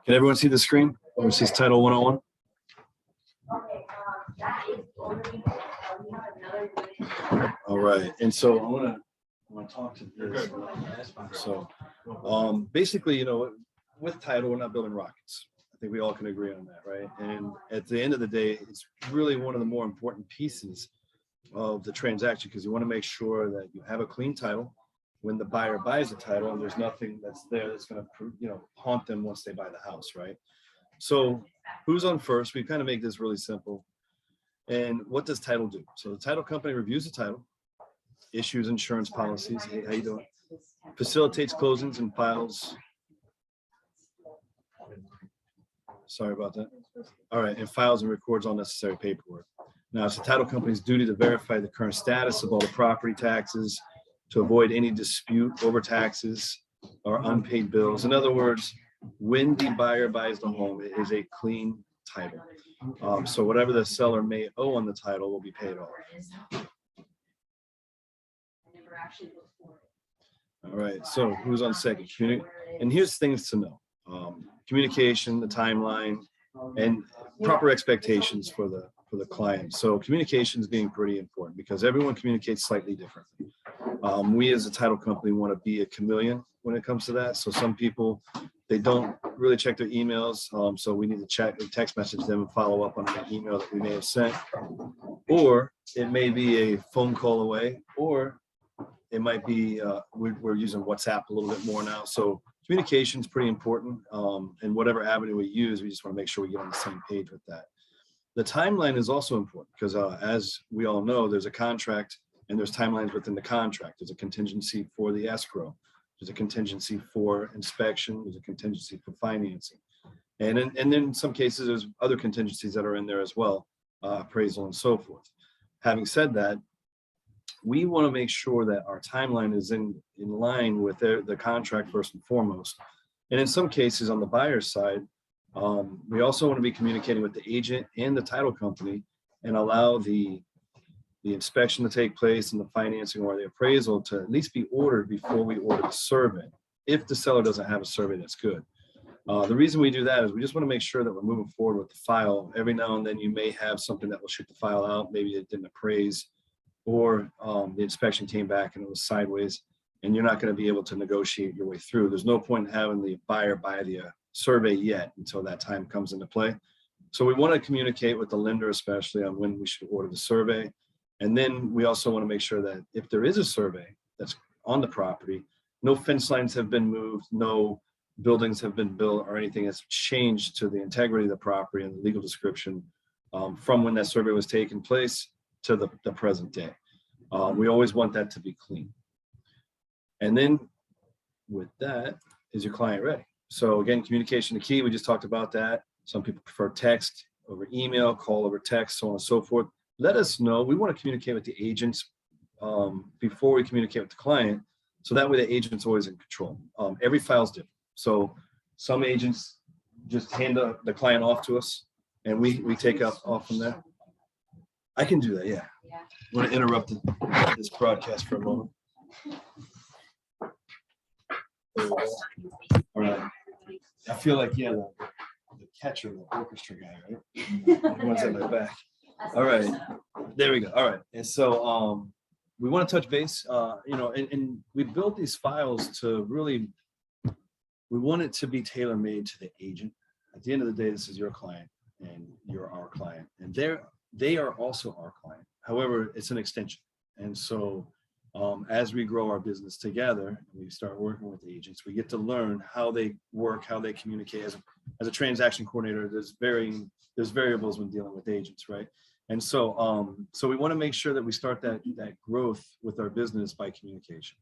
Can everyone see the screen? Overseas Title 101. All right, and so I want to talk to this. So, basically, with title, we're not building rockets. I think we all can agree on that, right? And at the end of the day, it's really one of the more important pieces of the transaction because you want to make sure that you have a clean title when the buyer buys the title, and there's nothing that's there that's going to, haunt them once they buy the house, right? So, who's on first? We kind of make this really simple. And what does title do? So the title company reviews the title, issues insurance policies. Hey, how you doing? Facilitates closings and files. Sorry about that. All right, and files and records all necessary paperwork. Now, it's the title company's duty to verify the current status of all the property taxes to avoid any dispute over taxes or unpaid bills. In other words, when the buyer buys the home, it is a clean title. So whatever the seller may owe on the title will be paid off. All right, so who's on second? And here's things to know. Communication, the timeline, and proper expectations for the client. So communication is being pretty important because everyone communicates slightly differently. We as a title company want to be a chameleon when it comes to that. So some people, they don't really check their emails. So we need to check and text message them and follow up on an email that we may have sent. Or it may be a phone call away, or it might be, we're using WhatsApp a little bit more now. So communication is pretty important. And whatever avenue we use, we just want to make sure we get on the same page with that. The timeline is also important because as we all know, there's a contract and there's timelines within the contract. There's a contingency for the escrow. There's a contingency for inspection. There's a contingency for financing. And in some cases, there's other contingencies that are in there as well, appraisal and so forth. Having said that, we want to make sure that our timeline is in line with the contract first and foremost. And in some cases on the buyer's side, we also want to be communicating with the agent and the title company and allow the inspection to take place and the financing or the appraisal to at least be ordered before we order the survey. If the seller doesn't have a survey, that's good. The reason we do that is we just want to make sure that we're moving forward with the file. Every now and then you may have something that will shoot the file out. Maybe it didn't appraise, or the inspection came back and it was sideways, and you're not going to be able to negotiate your way through. There's no point in having the buyer buy the survey yet until that time comes into play. So we want to communicate with the lender, especially on when we should order the survey. And then we also want to make sure that if there is a survey that's on the property, no fence lines have been moved, no buildings have been built, or anything has changed to the integrity of the property and the legal description from when that survey was taking place to the present day. We always want that to be clean. And then with that, is your client ready? So again, communication the key. We just talked about that. Some people prefer text over email, call over text, so on and so forth. Let us know. We want to communicate with the agents before we communicate with the client, so that way the agent's always in control. Every file's different. So some agents just hand the client off to us, and we take off from there. I can do that, yeah. I want to interrupt this broadcast for a moment. There we go. All right. I feel like, yeah, the catcher, the orchestra guy, right? The one's at my back. All right, there we go. All right, and so we want to touch base, and we built these files to really, we want it to be tailor-made to the agent. At the end of the day, this is your client and you're our client, and they are also our client. However, it's an extension. And so as we grow our business together and we start working with agents, we get to learn how they work, how they communicate. As a transaction coordinator, there's variables when dealing with agents, right? And so so we want to make sure that we start that growth with our business by communication.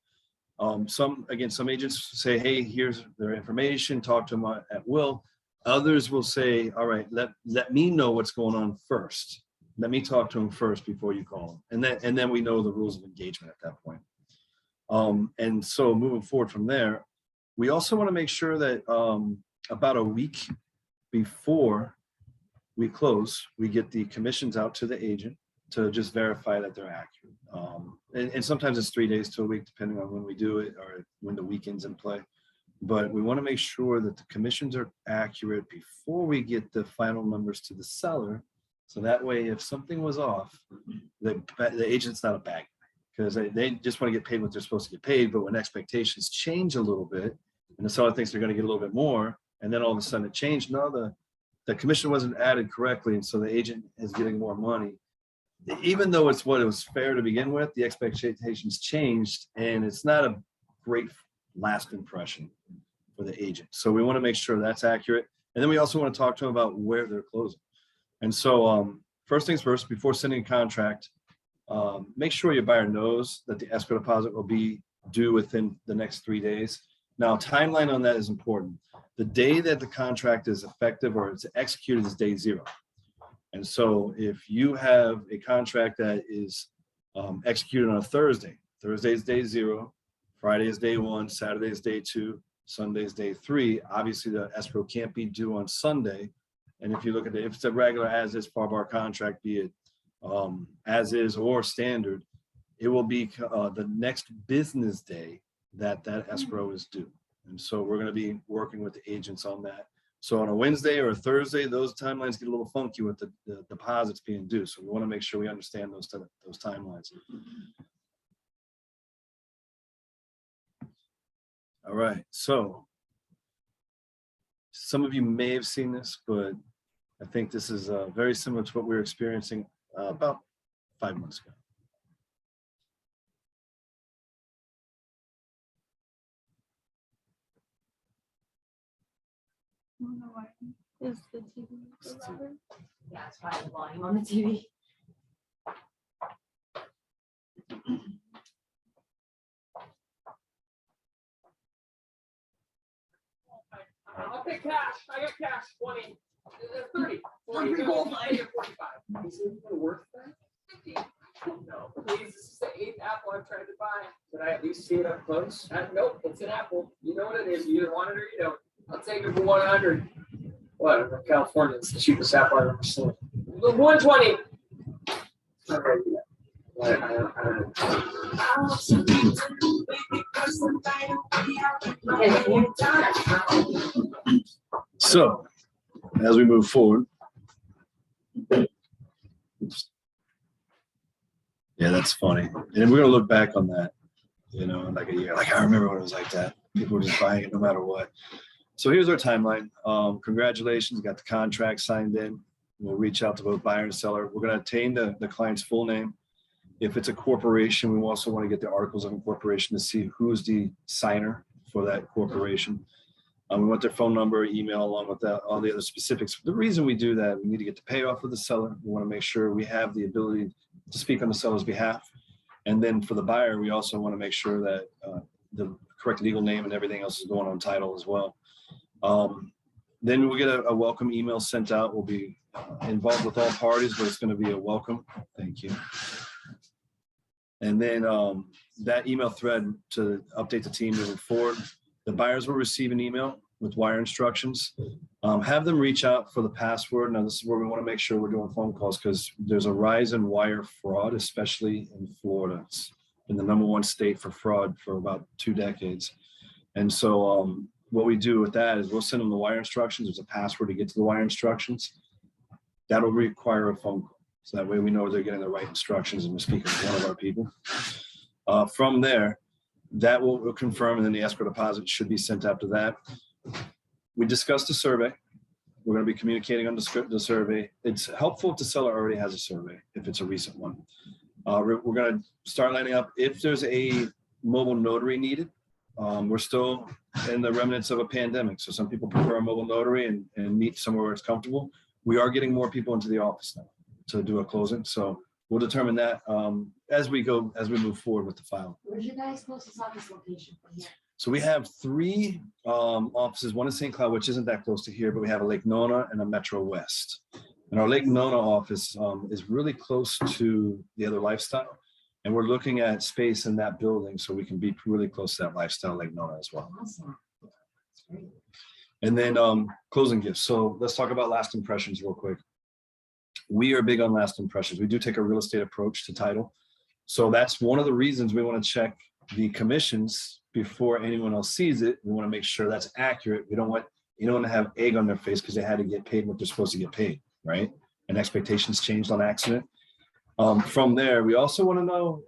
Some agents say, hey, here's their information, talk to them at will. Others will say, all right, let me know what's going on first. Let me talk to them first before you call them. And then we know the rules of engagement at that point. And so moving forward from there, we also want to make sure that about a week before we close, we get the commissions out to the agent to just verify that they're accurate. And sometimes it's 3 days to a week, depending on when we do it or when the weekend's in play. but we want to make sure that the commissions are accurate before we get the final numbers to the seller. So that way, if something was off, the agent's not a bag, because they just want to get paid what they're supposed to get paid. But when expectations change a little bit and the seller thinks they're going to get a little bit more, and then all of a sudden it changed, no, the commission wasn't added correctly, and so the agent is getting more money. Even though it's what it was fair to begin with, the expectations changed, and it's not a great last impression for the agent. So we want to make sure that's accurate. And then we also want to talk to them about where they're closing. And so first things first, before sending a contract, make sure your buyer knows that the escrow deposit will be due within the next 3 days. Now, timeline on that is important. The day that the contract is effective or it's executed is day 0. And so if you have a contract that is executed on a Thursday is day 0, Friday is day 1, Saturday is day 2, Sunday is day 3. Obviously, the escrow can't be due on Sunday. And if you look at it, if it's a regular as-is FAR/BAR contract, be it as-is or standard, it will be the next business day that escrow is due. And so we're going to be working with the agents on that. So on a Wednesday or a Thursday, those timelines get a little funky with the deposits being due. So we want to make sure we understand those timelines. All right, so some of you may have seen this, but I think this is very similar to what we were experiencing about 5 months ago. Is the TV? Yeah, it's probably the volume on the TV. I'll pay cash. I got cash. 20, 30, 40, 45. Is it even worth that? 50. No, please. This is the 8th Apple I've tried to buy. Did I at least see it up close? Nope, it's an Apple. You know what it is. You either want it or you don't. I'll take it for 100. Whatever. California, it's the cheapest Apple I've ever seen. 120. So as we move forward, yeah, that's funny. And we're gonna look back on that, in like a year. Like, I remember when it was like that. People were just buying it no matter what. So here's our timeline. Congratulations, got the contract signed in. We'll reach out to both buyer and seller. We're gonna obtain the client's full name. If it's a corporation, we also want to get the articles of incorporation to see who's the signer for that corporation. We want their phone number, email, along with all the other specifics. The reason we do that, we need to get the payoff of the seller. We want to make sure we have the ability to speak on the seller's behalf. And then for the buyer, we also want to make sure that the correct legal name and everything else is going on title as well. Then we'll get a welcome email sent out. We'll be involved with all parties, but it's going to be a welcome. Thank you. And then that email thread to update the team moving forward. The buyers will receive an email with wire instructions. Have them reach out for the password. Now, this is where we want to make sure we're doing phone calls, because there's a rise in wire fraud, especially in Florida. It's been the #1 state for fraud for about 2 decades. And so what we do with that is we'll send them the wire instructions. There's a password to get to the wire instructions. That'll require a phone call. So that way we know they're getting the right instructions and we're speaking to one of our people. From there, that will confirm, and then the escrow deposit should be sent after that. We discussed the survey. We're going to be communicating on the survey. It's helpful if the seller already has a survey, if it's a recent one. We're going to start lining up if there's a mobile notary needed. We're still in the remnants of a pandemic, so some people prefer a mobile notary and meet somewhere where it's comfortable. We are getting more people into the office now to do a closing, so we'll determine that as we move forward with the file. Where's your guys' closest office location from here? So we have 3 offices, one in St. Cloud, which isn't that close to here, but we have a Lake Nona and a Metro West. And our Lake Nona office is really close to the other Lifestyle. And we're looking at space in that building so we can be really close to that Lifestyle Lake Nona as well. Awesome. That's great. And then closing gifts. So let's talk about last impressions real quick. We are big on last impressions. We do take a real estate approach to title. So that's one of the reasons we want to check the commissions before anyone else sees it. We want to make sure that's accurate. We don't want anyone to have egg on their face because they had to get paid what they're supposed to get paid, right? And expectations changed on accident. From there, we also want to know,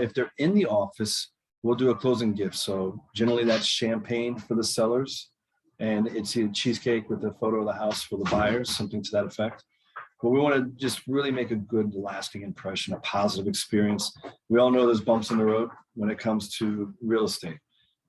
if they're in the office, we'll do a closing gift. So generally that's champagne for the sellers, and it's a cheesecake with a photo of the house for the buyers, something to that effect. But we want to just really make a good lasting impression, a positive experience. We all know there's bumps in the road when it comes to real estate.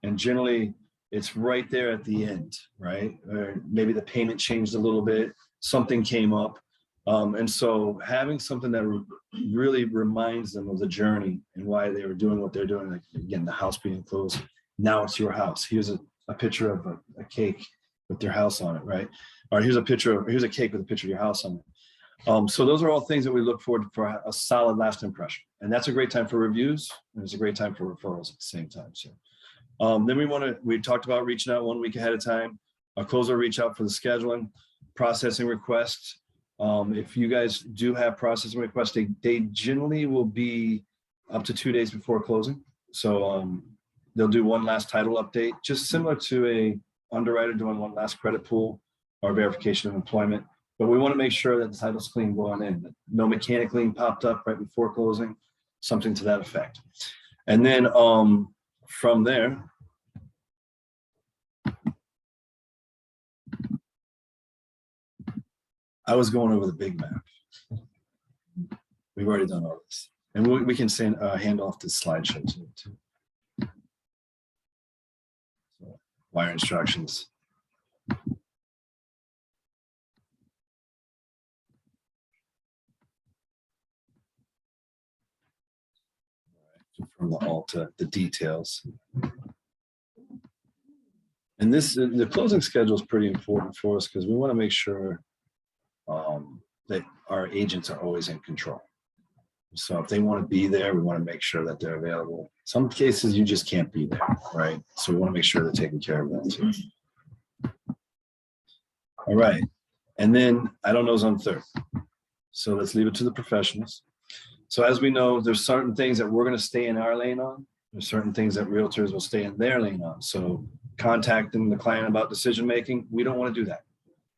And generally it's right there at the end, right? Or maybe the payment changed a little bit, something came up. And so having something that really reminds them of the journey and why they were doing what they're doing, like again, the house being closed, now it's your house. Here's a picture of a cake with your house on it, right? Or here's a cake with a picture of your house on it. So those are all things that we look forward for a solid last impression. And that's a great time for reviews, and it's a great time for referrals at the same time. So then we talked about reaching out 1 week ahead of time. Our closer reach out for the scheduling, processing requests. If you guys do have processing requests, they generally will be up to 2 days before closing. So they'll do one last title update, just similar to a underwriter doing one last credit pool or verification of employment. But we want to make sure that the title's clean going in, that no mechanic lien popped up right before closing, something to that effect. And then from there, I was going over the big map. We've already done all this. And we can hand off the slideshow too. So, wire instructions. From the Alta, the details. And the closing schedule is pretty important for us because we want to make sure that our agents are always in control. So if they want to be there, we want to make sure that they're available. Some cases you just can't be there, right? So we want to make sure they're taking care of that too. All right. And then I don't know's on third. So let's leave it to the professionals. So as we know, there's certain things that we're going to stay in our lane on. There's certain things that realtors will stay in their lane on. So contacting the client about decision making, we don't want to do that.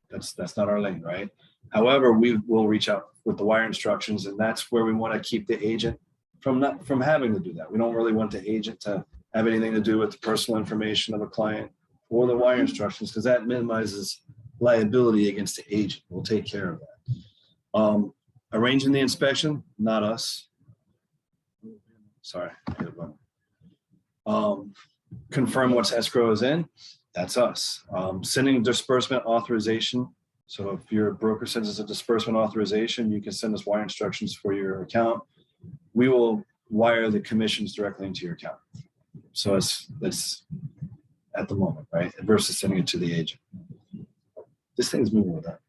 That's not our lane, right? However, we will reach out with the wire instructions, and that's where we want to keep the agent from having to do that. We don't really want the agent to have anything to do with the personal information of a client or the wire instructions, because that minimizes liability against the agent. We'll take care of that. Arranging the inspection, not us. Sorry. Confirm what's escrow is in, that's us. Sending disbursement authorization. So if your broker sends us a disbursement authorization, you can send us wire instructions for your account. We will wire the commissions directly into your account. So it's at the moment, right? Versus sending it to the agent. This thing's moving with that.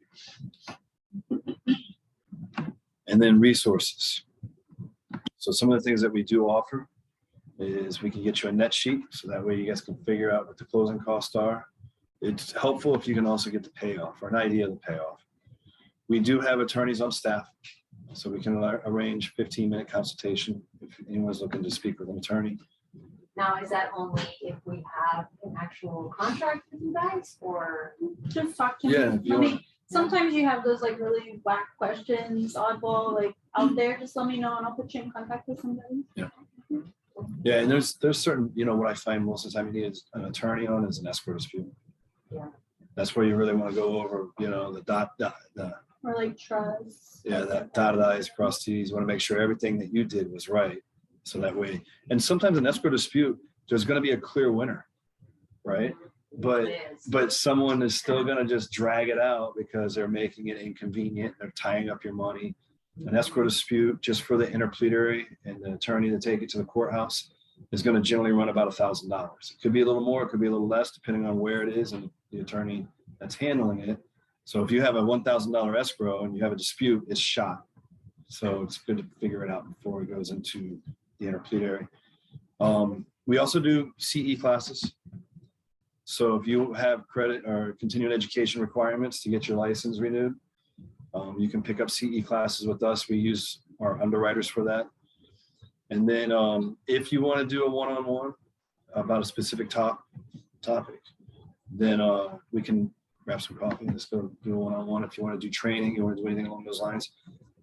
And then resources. So some of the things that we do offer is we can get you a net sheet. So that way you guys can figure out what the closing costs are. It's helpful if you can also get the payoff or an idea of the payoff. We do have attorneys on staff, so we can arrange 15-minute consultation if anyone's looking to speak with an attorney. Now, is that only if we have an actual contract with you guys, or? Just talk to Yeah, me. if you I want. mean, sometimes you have those like really whack questions, oddball, like out there, just let me know and I'll put you in contact with somebody. Yeah, and there's certain, what I find most of the time you need an attorney on is an escrow dispute. Yeah. That's where you really want to go over, the Or like trust. that dotted I's, crossed T's. You want to make sure everything that you did was right. So that way, and sometimes an escrow dispute, there's going to be a clear winner, right? But someone is still going to just drag it out because they're making it inconvenient. They're tying up your money. An escrow dispute just for the interpleader and the attorney to take it to the courthouse is going to generally run about $1,000. It could be a little more, it could be a little less, depending on where it is and the attorney that's handling it. So if you have a $1,000 escrow and you have a dispute, it's shot. So it's good to figure it out before it goes into the interpleader. We also do CE classes. So if you have credit or continuing education requirements to get your license renewed, you can pick up CE classes with us. We use our underwriters for that. And then if you want to do a one-on-one, about a specific topic, then we can grab some coffee and just go do a one-on-one. If you want to do training, you want to do anything along those lines.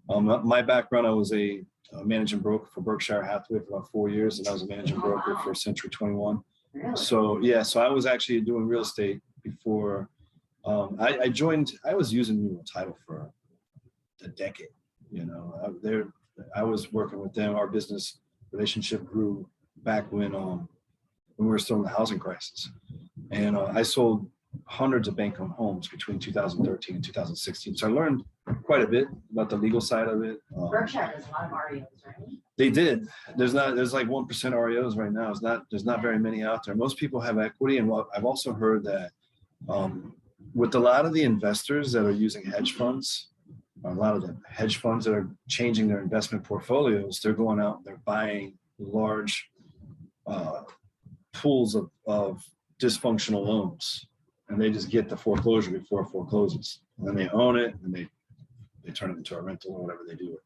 My background, I was a managing broker for Berkshire Hathaway for about 4 years, and I was a managing broker for Century 21. Really? So yeah, so I was actually doing real estate before I joined. I was using Mutual Title for a decade. You know, I was working with them. Our business relationship grew back when we were still in the housing crisis, and I sold hundreds of bank-owned homes between 2013 and 2016. So I learned quite a bit about the legal side of it. Berkshire does a lot of REOs, right? They did. There's like 1% REOs right now. There's not very many out there. Most people have equity. And what I've also heard that with a lot of the investors that are using hedge funds, a lot of the hedge funds that are changing their investment portfolios, they're going out and they're buying large pools of dysfunctional loans. And they just get the foreclosure before it forecloses. And then they own it and they turn it into a rental or whatever they do with it.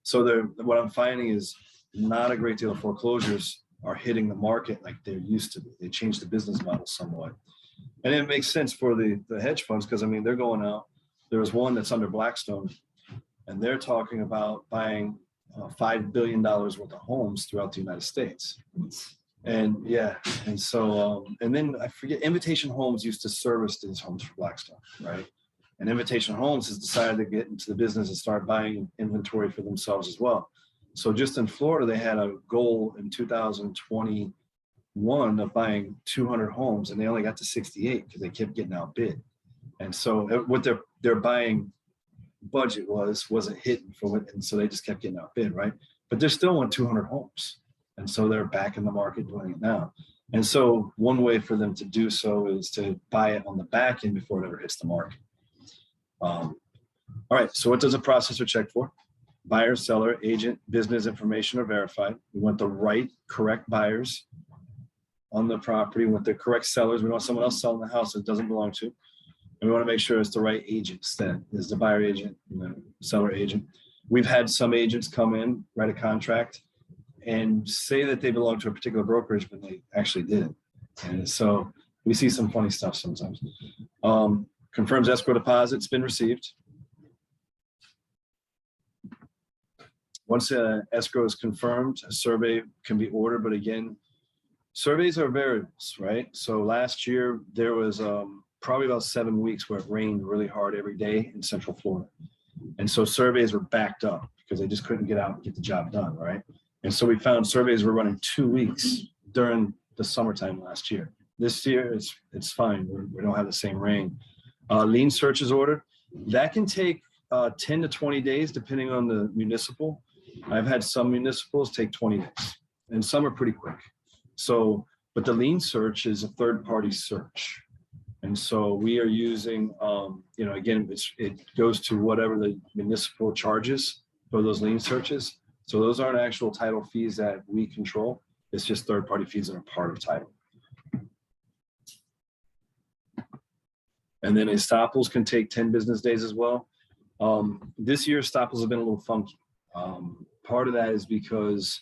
So what I'm finding is not a great deal of foreclosures are hitting the market like they used to be. They changed the business model somewhat. And it makes sense for the hedge funds because, I mean, they're going out. There was one that's under Blackstone, and they're talking about buying $5 billion worth of homes throughout the United States. And yeah, and so, and then I forget, Invitation Homes used to service these homes for Blackstone, right? And Invitation Homes has decided to get into the business and start buying inventory for themselves as well. So just in Florida, they had a goal in 2021 of buying 200 homes, and they only got to 68 because they kept getting outbid. And so what their buying budget wasn't hitting for it, and so they just kept getting outbid, right? But they still want 200 homes. And so they're back in the market doing it now. And so one way for them to do so is to buy it on the back end before it ever hits the market. All right, so what does a processor check for? Buyer, seller, agent, business information are verified. We want the right, correct buyers on the property. We want the correct sellers. We don't want someone else selling the house that it doesn't belong to. And we want to make sure it's the right agents that is the buyer agent and the seller agent. We've had some agents come in, write a contract, and say that they belong to a particular brokerage, but they actually didn't. And so we see some funny stuff sometimes. Confirms escrow deposit's been received. Once escrow is confirmed, a survey can be ordered, but again, surveys are variables, right? So last year there was probably about 7 weeks where it rained really hard every day in Central Florida. And so surveys were backed up because they just couldn't get out and get the job done, right? And so we found surveys were running 2 weeks during the summertime last year. This year, it's fine. We don't have the same rain. Lien search is ordered. That can take 10 to 20 days, depending on the municipal. I've had some municipals take 20 days, and some are pretty quick. So, but the lien search is a third-party search. And so we are using, again, it goes to whatever the municipal charges for those lien searches. So those aren't actual title fees that we control. It's just third-party fees that are part of title. And then estoppels can take 10 business days as well. This year, estoppels have been a little funky. Part of that is because,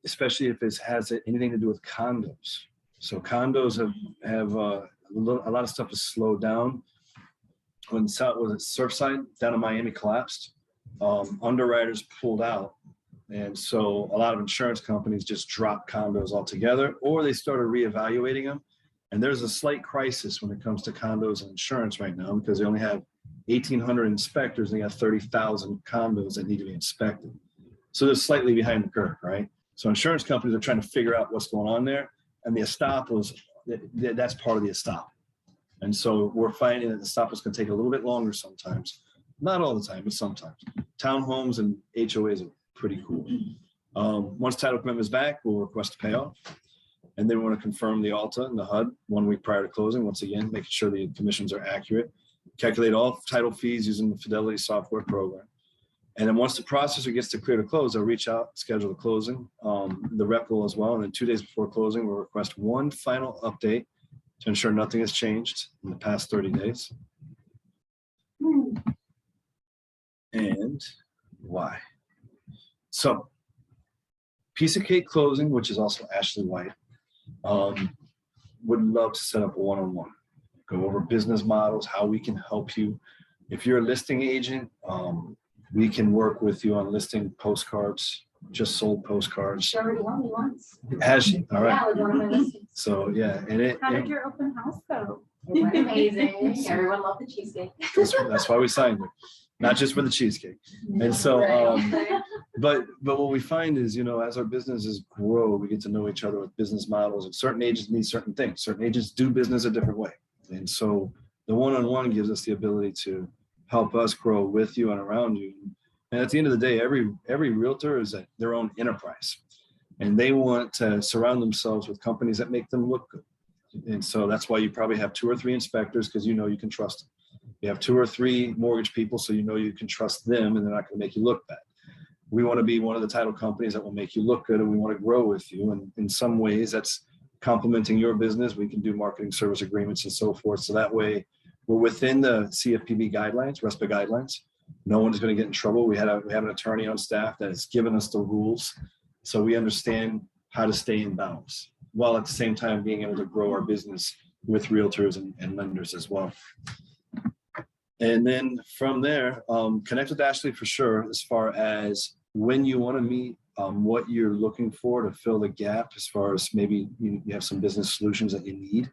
especially if it has anything to do with condos. So condos have a lot of stuff is slowed down. When Surfside down in Miami collapsed, underwriters pulled out. And so a lot of insurance companies just dropped condos altogether, or they started reevaluating them. And there's a slight crisis when it comes to condos and insurance right now, because they only have 1,800 inspectors and they got 30,000 condos that need to be inspected. So they're slightly behind the curve, right? So insurance companies are trying to figure out what's going on there. And the estoppels, that's part of the estoppel. And so we're finding that the estoppels can take a little bit longer sometimes. Not all the time, but sometimes. Townhomes and HOAs are pretty cool. Once title commitment is back, we'll request a payoff. And then we want to confirm the ALTA and the HUD 1 week prior to closing. Once again, making sure the commissions are accurate. Calculate all title fees using the Fidelity software program. And then once the processor gets to clear to close, they'll reach out, schedule the closing. The rep will as well. And then 2 days before closing, we'll request one final update to ensure nothing has changed in the past 30 days. And why? So, piece of cake closing, which is also Ashley White. Would love to set up a one-on-one, go over business models, how we can help you. If you're a listing agent, we can work with you on listing postcards, just sold postcards. She already won me once. Has she? All right. Yeah, with one of my listings. So, yeah, and How did your open house go? It went amazing. Everyone loved the cheesecake. that's why we signed it, not just for the cheesecake. And so, Right. but what we find is, as our businesses grow, we get to know each other with business models, and certain agents need certain things. Certain agents do business a different way. And so the one-on-one gives us the ability to help us grow with you and around you. And at the end of the day, every realtor is their own enterprise, and they want to surround themselves with companies that make them look good. And so that's why you probably have 2 or 3 inspectors, because you can trust them. You have 2 or 3 mortgage people, so you can trust them, and they're not going to make you look bad. We want to be one of the title companies that will make you look good, and we want to grow with you. And in some ways, that's complementing your business. We can do marketing service agreements and so forth. So that way, we're within the CFPB guidelines, RESPA guidelines. No one is going to get in trouble. We have an attorney on staff that has given us the rules, so we understand how to stay in balance, while at the same time being able to grow our business with realtors and lenders as well. And then from there, connect with Ashley for sure, as far as when you want to meet, what you're looking for to fill the gap, as far as maybe you have some business solutions that you need.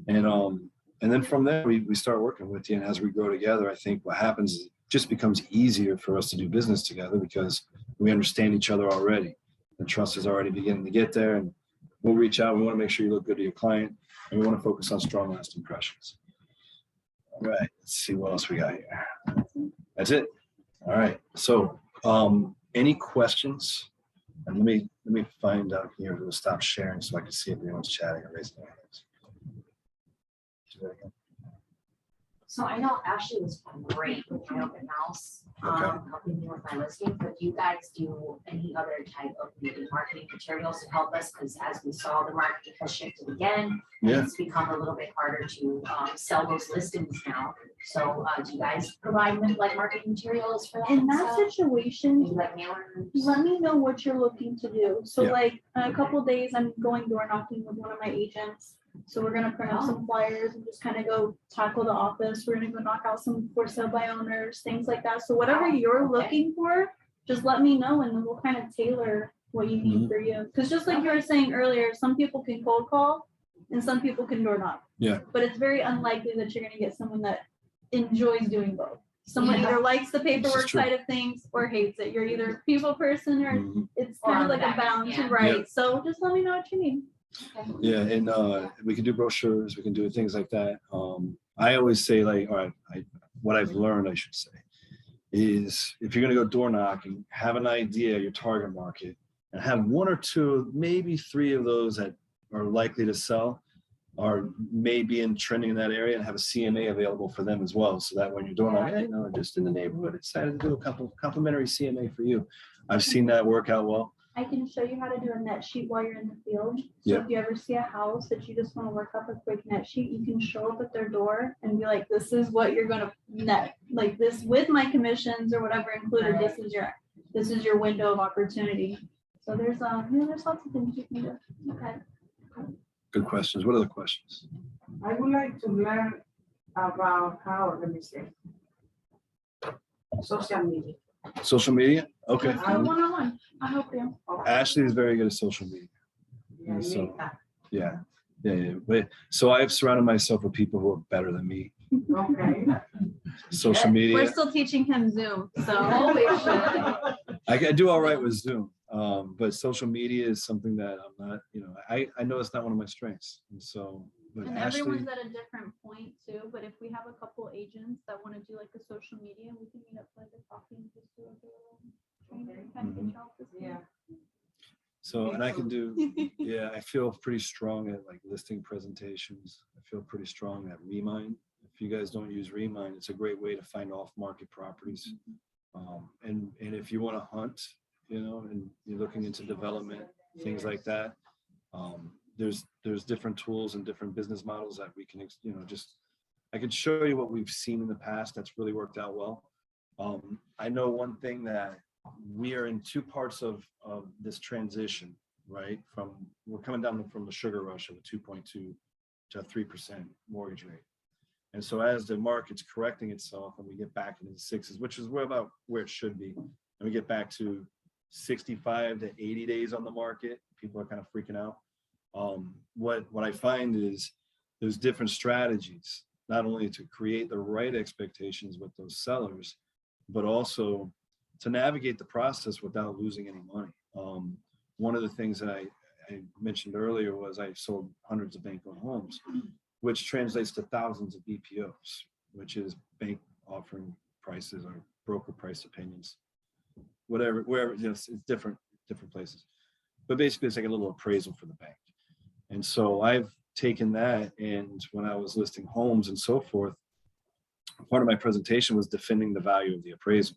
And then from there, we start working with you. And as we grow together, I think what happens is it just becomes easier for us to do business together, because we understand each other already. The trust is already beginning to get there, and we'll reach out. We want to make sure you look good to your client, and we want to focus on strong last impressions. All right, let's see what else we got here. That's it. All right. So any questions? And let me find out here. We'll stop sharing so I can see if anyone's chatting or raising their hands. So I know Ashley was great with my open house, helping me with my listing, but do you guys do any other type of maybe marketing materials to help us? Because as we saw, the market has shifted again. And Yeah. it's become a little bit harder to sell those listings now. So do you guys provide like marketing materials for that? In that Maybe situation, like mailers? let me know what you're looking to do. So Yeah. like in a couple days, I'm going door knocking with one of my agents. So we're gonna print up some flyers and just kind of go tackle the office. We're gonna go knock out some for sale by owners, things like that. So whatever you're Okay. looking for, just let me know, and then we'll kind of tailor what you need for you. Because just like you were saying earlier, some people can cold call and some people can door knock. Yeah. But it's very unlikely that you're gonna get someone that enjoys doing both. Someone Yeah. either likes the paperwork true. side of things or hates it. You're either a people person or Mhm. it's Or kind on of the like a back end, balance, yeah. right? So just let me know what you need. Okay. Yeah, and we can do brochures, we can do things like that. I always say, like, all right, what I've learned, I should say, is if you're gonna go door knocking, have an idea of your target market, and have 1 or 2, maybe 3 of those that are likely to sell, or maybe in trending in that area, and have a CMA available for them as well. So that when you're doing like, hey, no, just in the neighborhood, I decided to do a couple complimentary CMA for you. I've seen that work out well. I can show you how to do a net sheet while you're in the field. So Yeah. if you ever see a house that you just want to work up a quick net sheet, you can show up at their door and be like, this is what you're gonna net, like this with my commissions or whatever included, Right. this is your window of opportunity. So there's there's lots of things you can do. Okay. Good questions. What other questions? I would like to learn about how, let me say, social media. Social media? Okay. Let's do one-on-one. I'll help you. Ashley is very good at social media. Yeah, I So- need that. Yeah. But so I've surrounded myself with people who are better than me. Okay. Social We're media. still teaching him Zoom, so. Always should. I do all right with Zoom, but social media is something that I'm not. I know it's not one of my strengths. And so, but And Ashley, everyone's at a different point too, but if we have a couple agents that want to do like the social media, we can meet up for like a coffee and just do like a little training, kind of get you off the speed. Yeah. so and I can do. Yeah, I feel pretty strong at like listing presentations. I feel pretty strong at Remind. If you guys don't use Remind, it's a great way to find off-market properties. And if you want to hunt, and you're looking into development, things like that, there's different tools and different business models that we can, I can show you what we've seen in the past that's really worked out well. I know one thing, that we are in 2 parts of this transition. right? We're coming down from the sugar rush of a 2.2 to a 3% mortgage rate. And so as the market's correcting itself and we get back into the sixes, which is about where it should be, and we get back to 65 to 80 days on the market, people are kind of freaking out. What I find is there's different strategies, not only to create the right expectations with those sellers, but also to navigate the process without losing any money. One of the things that I mentioned earlier was I sold hundreds of bank-owned homes, which translates to thousands of BPOs, which is bank offering prices or broker price opinions, whatever, wherever, it's different places. But basically it's like a little appraisal for the bank. And so I've taken that, and when I was listing homes and so forth, part of my presentation was defending the value of the appraisal.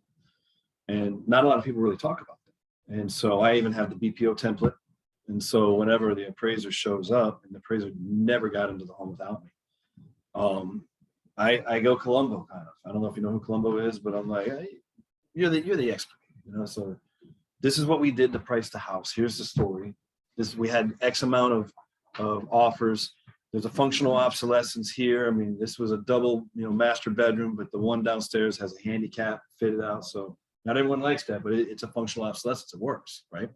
And not a lot of people really talk about that. And so I even have the BPO template. And so whenever the appraiser shows up, and the appraiser never got into the home without me, I go Columbo kind of. I don't know if you know who Columbo is, but I'm like, hey, you're the expert, So this is what we did to price the house. Here's the story. We had X amount of offers. There's a functional obsolescence here. I mean, this was a double, master bedroom, but the one downstairs has a handicap fitted out. So not everyone likes that, but it's a functional obsolescence. It works, right?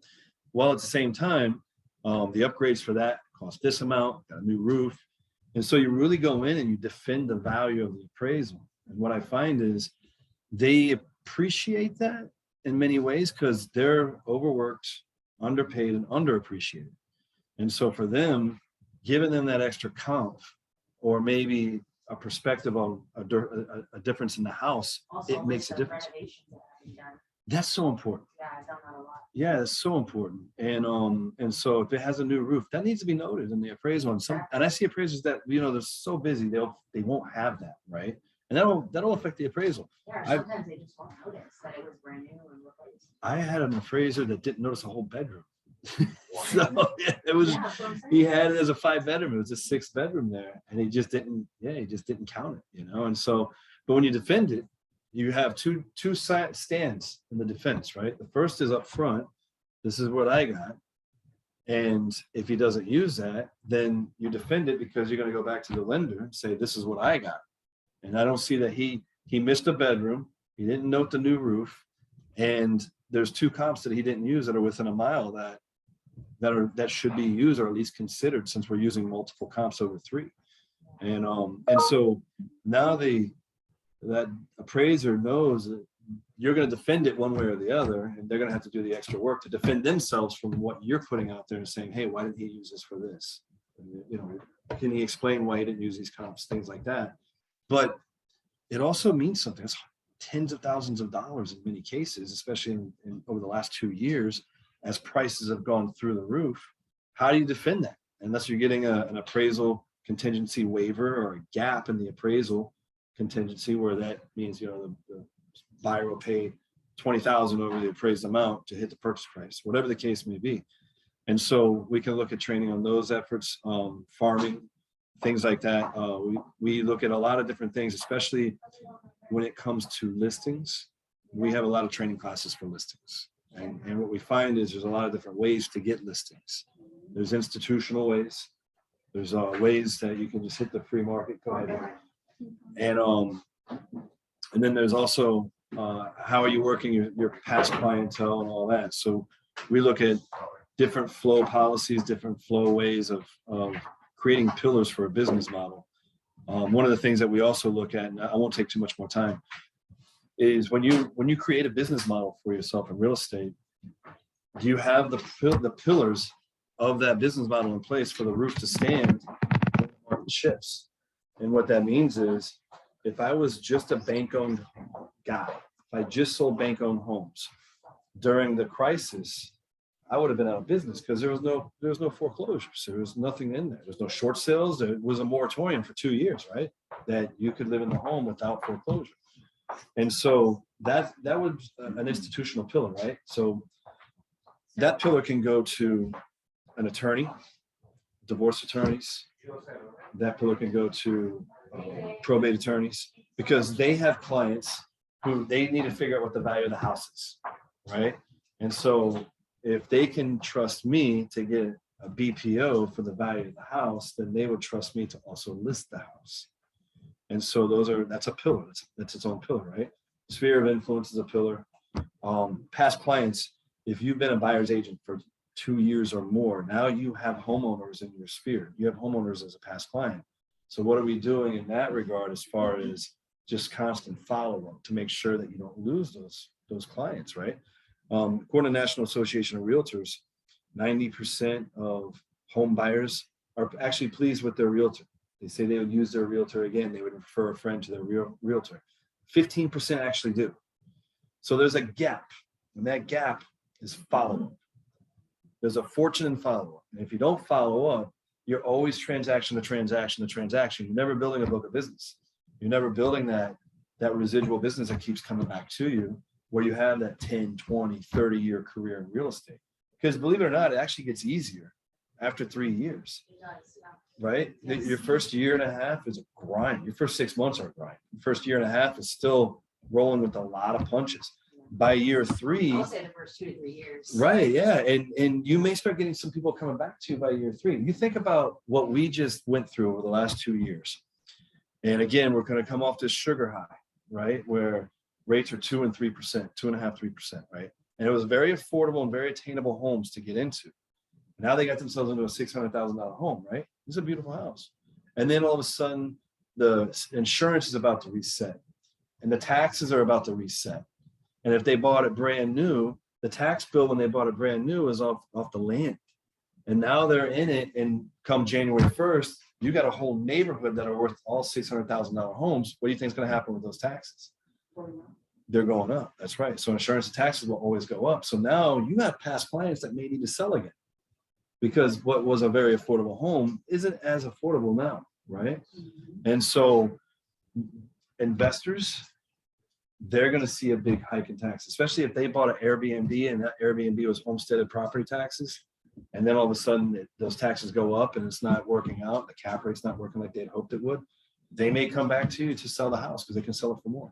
Well, at the same time, the upgrades for that cost this amount, got a new roof. And so you really go in and you defend the value of the appraisal. And what I find is they appreciate that in many ways because they're overworked, underpaid, and underappreciated. And so for them, giving them that extra comp or maybe a perspective on a difference in the house, Also, it makes a list of difference. renovations that have been done. That's so important. Yeah, I've done that a lot. Yeah, it's so important. And so if it has a new roof, that needs to be noted in the appraisal. And I see appraisers that, they're so busy, they won't have that, right? And that'll affect the appraisal. Yeah, I've- sometimes they just won't notice that it was brand new and replaced. I had an appraiser that didn't notice a whole bedroom. So yeah, it was, Yeah, that's what I'm saying. he had it as a 5-bedroom. It was a 6-bedroom there. And he just didn't count it, And so, but when you defend it, you have two stands in the defense, right? The first is up front. This is what I got. And if he doesn't use that, then you defend it because you're going to go back to the lender and say, this is what I got. And I don't see that he missed a bedroom. He didn't note the new roof. And there's 2 comps that he didn't use that are within a mile that should be used or at least considered, since we're using multiple comps over 3. And so now that appraiser knows that you're going to defend it one way or the other, and they're going to have to do the extra work to defend themselves from what you're putting out there and saying, hey, why didn't he use this for this? And, can he explain why he didn't use these comps, things like that. But it also means something. It's tens of thousands of dollars in many cases, especially in over the last 2 years, as prices have gone through the roof. How do you defend that? Unless you're getting an appraisal contingency waiver or a gap in the appraisal contingency, where that means, the buyer will pay $20,000 over the appraised amount to hit the purchase price, whatever the case may be. And so we can look at training on those efforts, farming, things like that. We look at a lot of different things, especially when it comes to listings. We have a lot of training classes for listings. And what we find is there's a lot of different ways to get listings. There's institutional ways. There's ways that you can just hit the free market. Go ahead. And then there's also how are you working your past clientele and all that. So we look at different flow policies, different flow ways of creating pillars for a business model. One of the things that we also look at, and I won't take too much more time, is when you create a business model for yourself in real estate, do you have the pillars of that business model in place for the roof to stand when the market shifts? And what that means is, if I was just a bank-owned guy, if I just sold bank-owned homes during the crisis, I would have been out of business because there was no foreclosures. There was nothing in there. There's no short sales. There was a moratorium for 2 years, right? That you could live in the home without foreclosure. And so that was an institutional pillar, right? So that pillar can go to an attorney, divorce attorneys. That pillar can go to probate attorneys, because they have clients who they need to figure out what the value of the house is, right? And so if they can trust me to get a BPO for the value of the house, then they would trust me to also list the house. And so that's a pillar. That's its own pillar, right? Sphere of influence is a pillar. Past clients, if you've been a buyer's agent for 2 years or more, now you have homeowners in your sphere. You have homeowners as a past client. So what are we doing in that regard as far as just constant follow-up to make sure that you don't lose those clients, right? According to National Association of Realtors, 90% of home buyers are actually pleased with their realtor. They say they would use their realtor again. They would refer a friend to their realtor. 15% actually do. So there's a gap, and that gap is follow-up. There's a fortune in follow-up. And if you don't follow up, you're always transaction to transaction to transaction. You're never building a book of business. You're never building that residual business that keeps coming back to you, where you have that 10, 20, 30-year career in real estate. Because believe it or not, it actually gets easier after 3 years, It does, yeah. right? Yes. Your first year and a half is a grind. Your first 6 months are a grind. Your first year and a half is still rolling with a lot of punches. By year 3, I would say the first 2 to 3 years. right, yeah, and you may start getting some people coming back to you by year 3. You think about what we just went through over the last 2 years. And again, we're going to come off this sugar high, right? Where rates are 2 and 3%, 2.5%, 3%, right? And it was very affordable and very attainable homes to get into. Now they got themselves into a $600,000 home, right? It's a beautiful house. And then all of a sudden, the insurance is about to reset and the taxes are about to reset. And if they bought it brand new, the tax bill when they bought it brand new is off the land. And now they're in it, and come January 1st, you got a whole neighborhood that are worth all $600,000 homes. What do you think is going to happen with those taxes? They're going up. That's right. So insurance and taxes will always go up. So now you have past clients that may need to sell again, because what was a very affordable home isn't as affordable now, right? And so investors, they're going to see a big hike in tax, especially if they bought an Airbnb and that Airbnb was homesteaded property taxes. And then all of a sudden those taxes go up and it's not working out. The cap rate's not working like they'd hoped it would. They may come back to you to sell the house because they can sell it for more.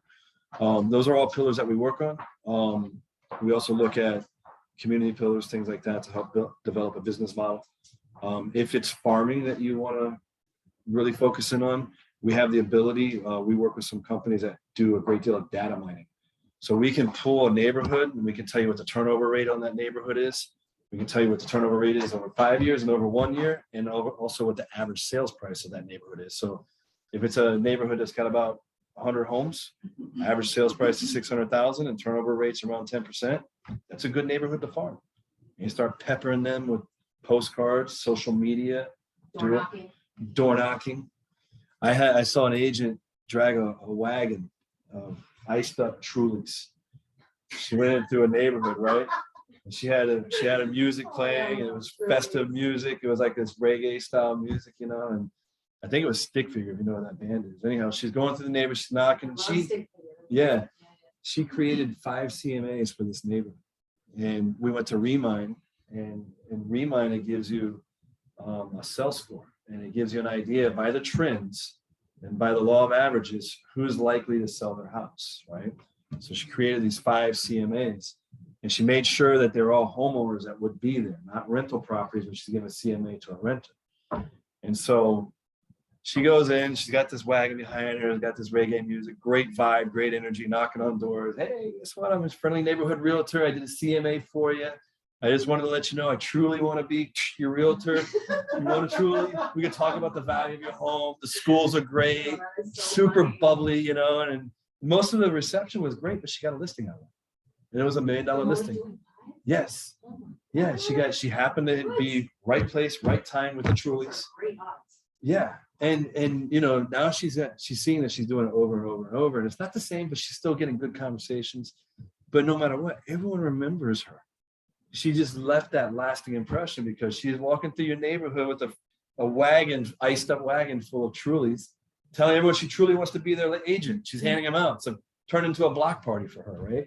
Those are all pillars that we work on. We also look at community pillars, things like that, to help develop a business model. If it's farming that you want to really focus in on, we have the ability, we work with some companies that do a great deal of data mining. So we can pull a neighborhood and we can tell you what the turnover rate on that neighborhood is. We can tell you what the turnover rate is over 5 years and over 1 year, and also what the average sales price of that neighborhood is. So if it's a neighborhood that's got about 100 homes, average sales price is 600,000 and turnover rates around 10%, that's a good neighborhood to farm. And you start peppering them with postcards, social media, door knocking. I saw an agent drag a wagon of iced up Trulies. She went in through a neighborhood, right? And she had a music playing, and it was festive music. It was like this reggae style music, you know, and I think it was Stick Figure, if you know what that band is. Anyhow, she's going through the neighborhood, she's knocking, and she created 5 CMAs for this neighborhood. And we went to Remine, and in Remine, it gives you a sell score, and it gives you an idea by the trends and by the law of averages, who's likely to sell their house, right? So she created these 5 CMAs, and she made sure that they're all homeowners that would be there, not rental properties, which she's giving a CMA to a renter. And so she goes in, she's got this wagon behind her, got this reggae music, great vibe, great energy, knocking on doors. Hey, guess what? I'm a friendly neighborhood realtor. I did a CMA for you. I just wanted to let you know I truly want to be your realtor. You want to truly, we can talk about the value of your home. The schools are great, super bubbly, you know, and most of the reception was great, but she got a listing out of it. And it was $1 million listing. Yes. Yeah, she happened to be right place, right time with the Trulies. Yeah. And you know, now she's seeing that she's doing it over and over and over. And it's not the same, but she's still getting good conversations. But no matter what, everyone remembers her. She just left that lasting impression because she's walking through your neighborhood with a wagon, iced up wagon full of Trulies, telling everyone she truly wants to be their agent. She's handing them out. So turned into a block party for her, right?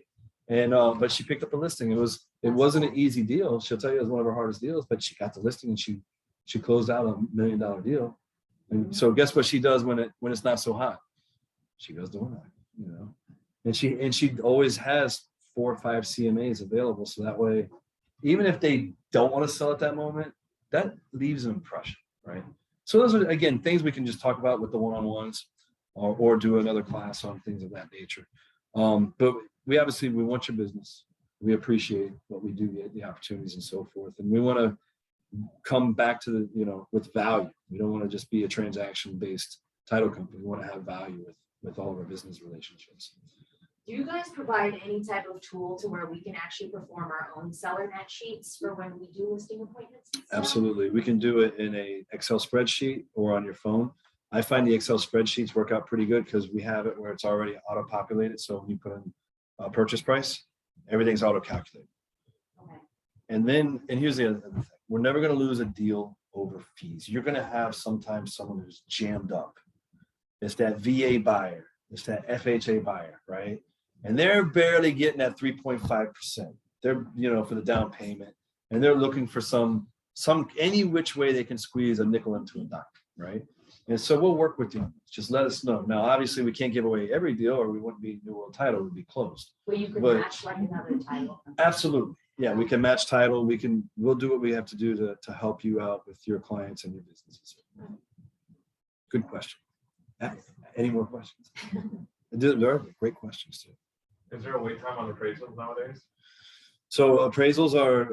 And but she picked up the listing. It wasn't an easy deal. She'll tell you it was one of her hardest deals, but she got the listing and she closed out a $1 million deal. And so guess what she does when it's not so hot? She goes door knocking, you know. And she always has 4 or 5 CMAs available, so that way even if they don't want to sell at that moment, that leaves an impression, right? So those are, again, things we can just talk about with the one-on-ones or do another class on things of that nature. But we obviously, we want your business. We appreciate what we do get, the opportunities and so forth. And we want to come back to the, with value. We don't want to just be a transaction-based title company. We want to have value with all of our business relationships. Do you guys provide any type of tool to where we can actually perform our own seller net sheets for when we do listing appointments? And stuff? Absolutely. We can do it in a Excel spreadsheet or on your phone. I find the Excel spreadsheets work out pretty good because we have it where it's already auto-populated. So when you put in a purchase price, everything's auto-calculated. Okay. And here's the other thing. We're never going to lose a deal over fees. You're going to have sometimes someone who's jammed up. It's that VA buyer. It's that FHA buyer, right? And they're barely getting that 3.5%. They're, for the down payment. And they're looking for any which way they can squeeze a nickel into a dime, right? And so we'll work with you. Just let us know. Now, obviously, we can't give away every deal or we wouldn't be New World Title, would be closed. Well, you could But- match like another title. Absolutely. Yeah, we can match title. We'll do what we have to do to help you out with your clients and your businesses. Good question. Any more questions? There are great questions too. Is there a wait time on appraisals nowadays? So appraisals are,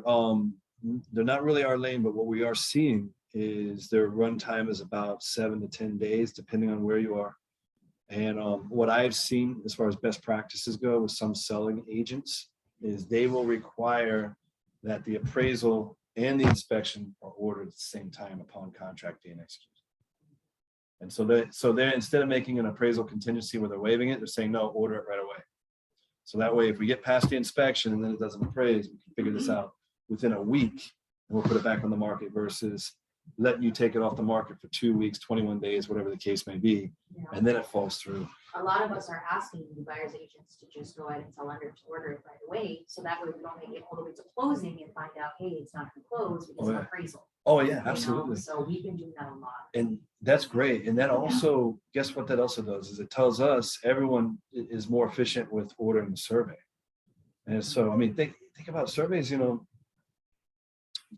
they're not really our lane, but what we are seeing is their run time is about 7 to 10 days, depending on where you are. And what I've seen as far as best practices go with some selling agents is they will require that the appraisal and the inspection are ordered at the same time upon contract being executed. And so they're instead of making an appraisal contingency where they're waiving it, they're saying, no, order it right away. So that way, if we get past the inspection and then it doesn't appraise, we can figure this out within a week and we'll put it back on the market versus letting you take it off the market for 2 weeks, 21 days, whatever the case may be, You know? and then it falls through. A lot of us are asking the buyer's agents to just go ahead and tell lender to order it right away. So that way we don't make it all the way to closing and find out, hey, it's not gonna close because of yeah. appraisal. Oh yeah, you know? absolutely. So we've been doing that a lot. And that's great. And that also, guess what that also does is it tells us everyone is more efficient with ordering the survey. And so, I mean, think about surveys,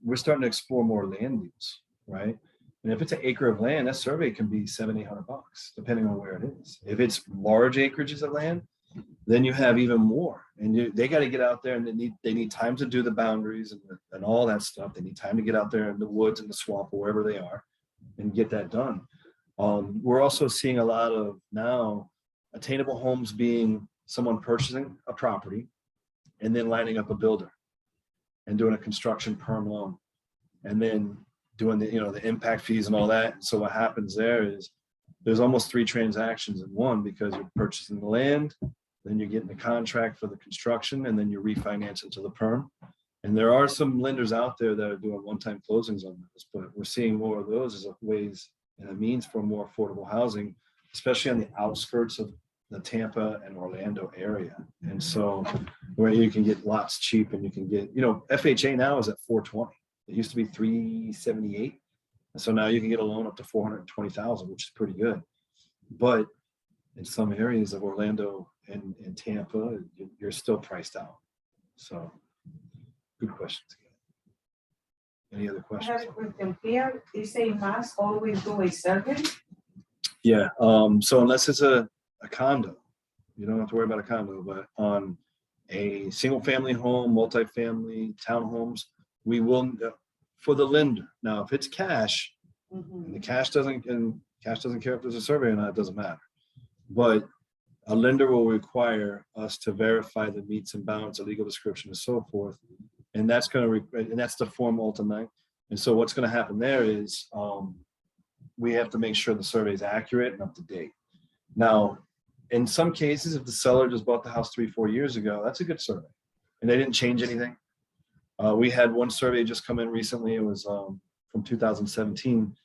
we're starting to explore more land deals, right? And if it's an acre of land, that survey can be $700-800, depending on where it is. If it's large acreages of land, then you have even more. And they got to get out there and they need time to do the boundaries and all that stuff. They need time to get out there in the woods and the swamp or wherever they are and get that done. We're also seeing a lot of now attainable homes being someone purchasing a property and then lining up a builder and doing a construction perm loan and then doing the impact fees and all that. So what happens there is there's almost 3 transactions in one because you're purchasing the land, then you're getting the contract for the construction, and then you refinance it to the perm. And there are some lenders out there that are doing one-time closings on this, but we're seeing more of those as a ways and a means for more affordable housing, especially on the outskirts of the Tampa and Orlando area. And so where you can get lots cheap and you can get, FHA now is at 420. It used to be 378. And so now you can get a loan up to 420,000, which is pretty good. But in some areas of Orlando and Tampa, you're still priced out. So good questions. Any other I questions? have a question. Here, you say must always do a survey? Yeah, so unless it's a condo, you don't have to worry about a condo, but on a single family home, multifamily, townhomes, we will, for the lender. Now, if it's cash, Mhm. and cash doesn't care if there's a survey or not, it doesn't matter. But a lender will require us to verify the meets and bounds, a legal description and so forth. And that's that's the Form Alta 9. And so what's going to happen there is we have to make sure the survey is accurate and up to date. Now, in some cases, if the seller just bought the house 3-4 years ago, that's a good survey. And they didn't change anything. We had one survey just come in recently. It was from 2017.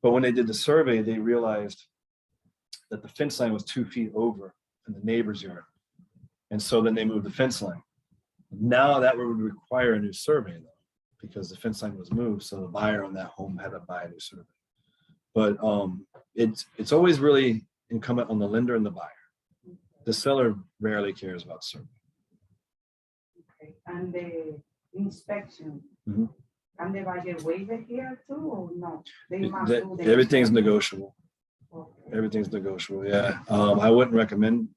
But when they did the survey, they realized that the fence line was 2 feet over in the neighbor's yard. And so then they moved the fence line. Now that would require a new survey though, because the fence line was moved. So the buyer on that home had to buy a new survey. But it's always really incumbent on the lender and the buyer. The seller rarely cares about survey. Okay. And inspection. Mhm. Can they buy a waiver here too, or no? They must do the Everything's inspection. negotiable. Okay. Everything's negotiable, yeah. I wouldn't recommend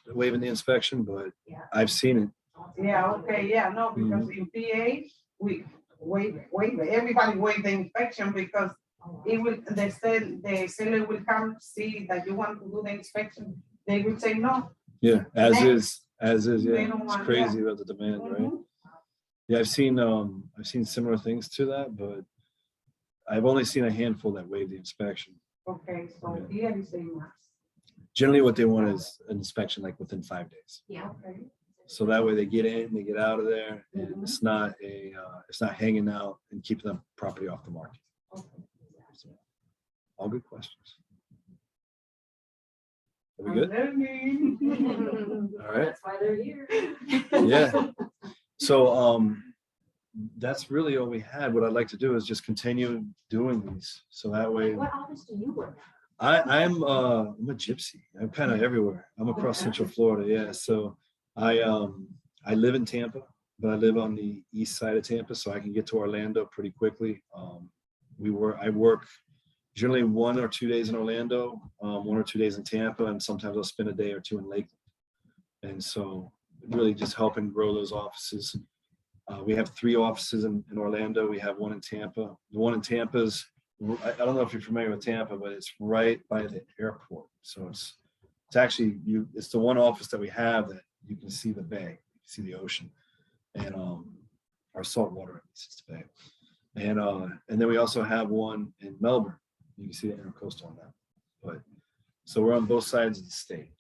waiving the inspection, but Yeah. I've seen it. Yeah, okay, yeah, no, because in PA, we waive, everybody waive the inspection because it will, the seller will come see that you want to do the inspection, they will say no. Yeah, as is, They yeah. don't It's want- crazy about the demand, right? Mhm. Yeah, I've seen similar things to that, but I've only seen a handful that waive the inspection. Okay, so Yeah. here is a must. Generally, what they want is an inspection like within 5 days. Yeah. Okay. So that way they get in, they get out of there, and it's not it's not hanging out and keeping the property off the market. Okay. So, all good questions. Are we I'm good? learning. All right. That's why they're here. Yeah. So that's really all we had. What I'd like to do is just continue doing these. So that way What office do you work I'm a gypsy. I'm kind of everywhere. I'm across Central Florida. Yeah. So I live in Tampa, but I live on the east side of Tampa, so I can get to Orlando pretty quickly. I work generally 1 or 2 days in Orlando, 1 or 2 days in Tampa, and sometimes I'll spend a day or two in Lakeland. And so really just helping grow those offices. We have 3 offices in Orlando. We have 1 in Tampa. The one in Tampa's, I don't know if you're familiar with Tampa, but it's right by the airport. So it's actually it's the one office that we have that you can see the bay, you can see the ocean, and our salt water it's the bay. And then we also have one in Melbourne. You can see the intercoastal on that. But so we're on both sides of the state,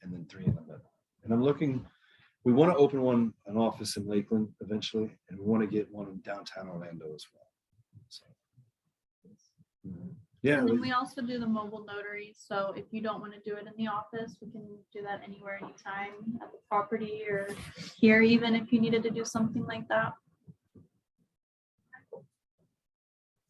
and then 3 in the middle. And we want to open an office in Lakeland eventually, and we want to get one in downtown Orlando as well. So, yeah, And then we also do the mobile notary. So if you don't want to do it in the office, we can do that anywhere, anytime at the property or here, even if you needed to do something like that.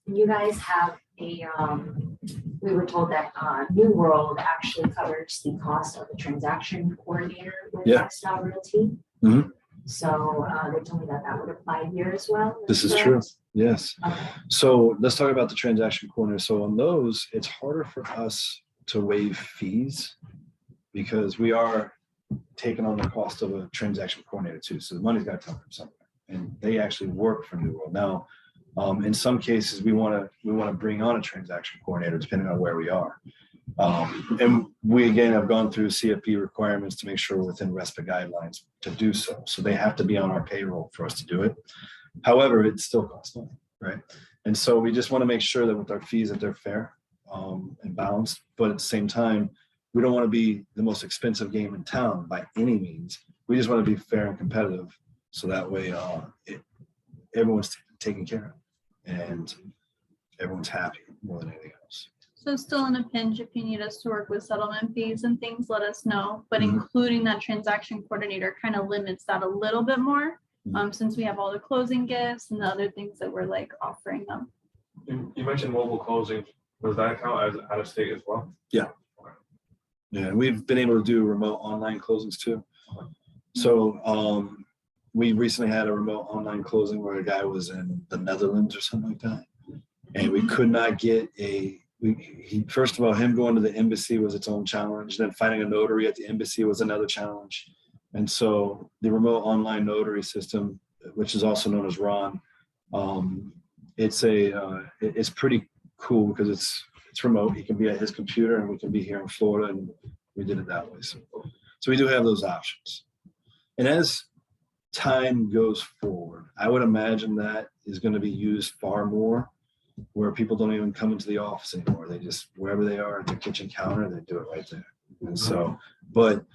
You guys have we were told that New World actually covers the cost of the transaction coordinator with Yeah. Lifestyle Realty. Mhm. So they told me that would apply here as well. This is correct? true. Yes. Okay. So let's talk about the transaction coordinator. So on those, it's harder for us to waive fees because we are taking on the cost of a transaction coordinator too. So the money's got to come from somewhere, and they actually work for New World. Now, in some cases, we want to bring on a transaction coordinator depending on where we are. And we again have gone through CFP requirements to make sure we're within RESPA guidelines to do so. So they have to be on our payroll for us to do it. However, it still costs money, right? And so we just want to make sure that with our fees that they're fair and balanced. But at the same time, we don't want to be the most expensive game in town by any means. We just want to be fair and competitive, so that way everyone's taken care of and everyone's happy more than anything else. So still in a pinch, if you need us to work with settlement fees and things, let us know. But Mhm. including that transaction coordinator kind of limits that a little bit more, since we have all the closing gifts and the other things that we're like offering them. You mentioned mobile closing. Does that count as out of state as well? Yeah, and we've been able to do remote online closings too. So we recently had a remote online closing where a guy was in the Netherlands or something like that. And we could not get first of all, him going to the embassy was its own challenge. Then finding a notary at the embassy was another challenge. And so the remote online notary system, which is also known as RON, it's pretty cool because it's remote. He can be at his computer and we can be here in Florida, and we did it that way. So we do have those options. And as time goes forward, I would imagine that is going to be used far more, where people don't even come into the office anymore. They just, wherever they are at their kitchen counter, they do it right there. And so, but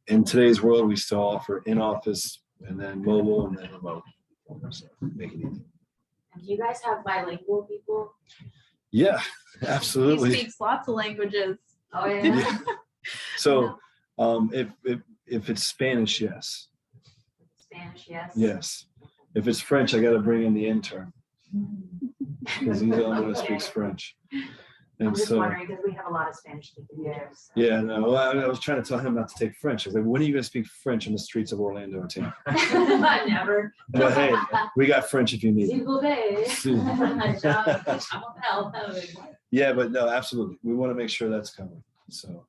in today's world, we still offer in-office and then mobile and then remote. So make it easy. Do you guys have bilingual people? Yeah, He absolutely. speaks lots of languages. Oh, Yeah. So if it's Spanish, yes. Spanish, yes. Yes. If it's French, I got to bring in the intern because he's the only one that speaks French. I'm And just so, wondering, because we have a lot of Spanish speaking users. yeah, no, I was trying to tell him not to take French. I was like, when are you gonna speak French in the streets of Orlando or Tampa? Never. But hey, we got French if you need it. S'il vous plaît. Yeah, but no, absolutely. We want to make sure that's covered. So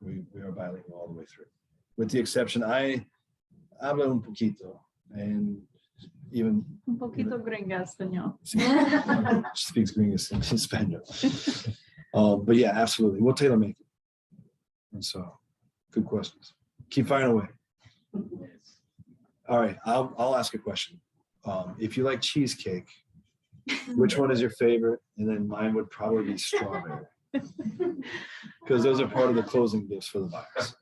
we are bilingual all the way through. With the exception, I hablo un poquito and even Un poquito gringa español. speaks English in Spanish. But yeah, absolutely. We'll tailor make it. And so, good questions. Keep firing away. All right, I'll ask a question. If you like cheesecake, which one is your favorite? And then mine would probably be strawberry. Because those are part of the closing gifts for the buyers.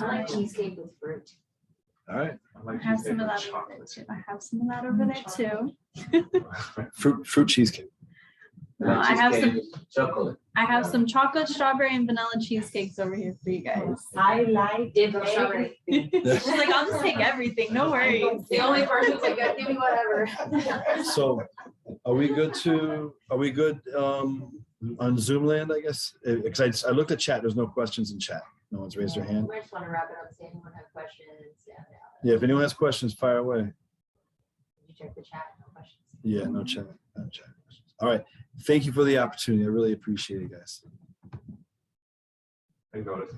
I like cheesecake with fruit. All right, I I like have cheesecake some of with that over there chocolate. too. I have some of that over there too. fruit cheesecake. No, I have some, Chocolate. I have some chocolate, strawberry, and vanilla cheesecakes over here for you guys. I like Did the strawberry. She's like, I'll just take everything, no worries. The only person who's like, give me whatever. So are we good on Zoom land, I guess? Because I looked at chat, there's no questions in chat. No one's raised their hand. We just want to wrap it up. Does anyone have questions? Yeah, if anyone has questions, fire away. Did you check the chat? No questions. Yeah, no chat. No chat. All right. Thank you for the opportunity. I really appreciate it, guys. I got it.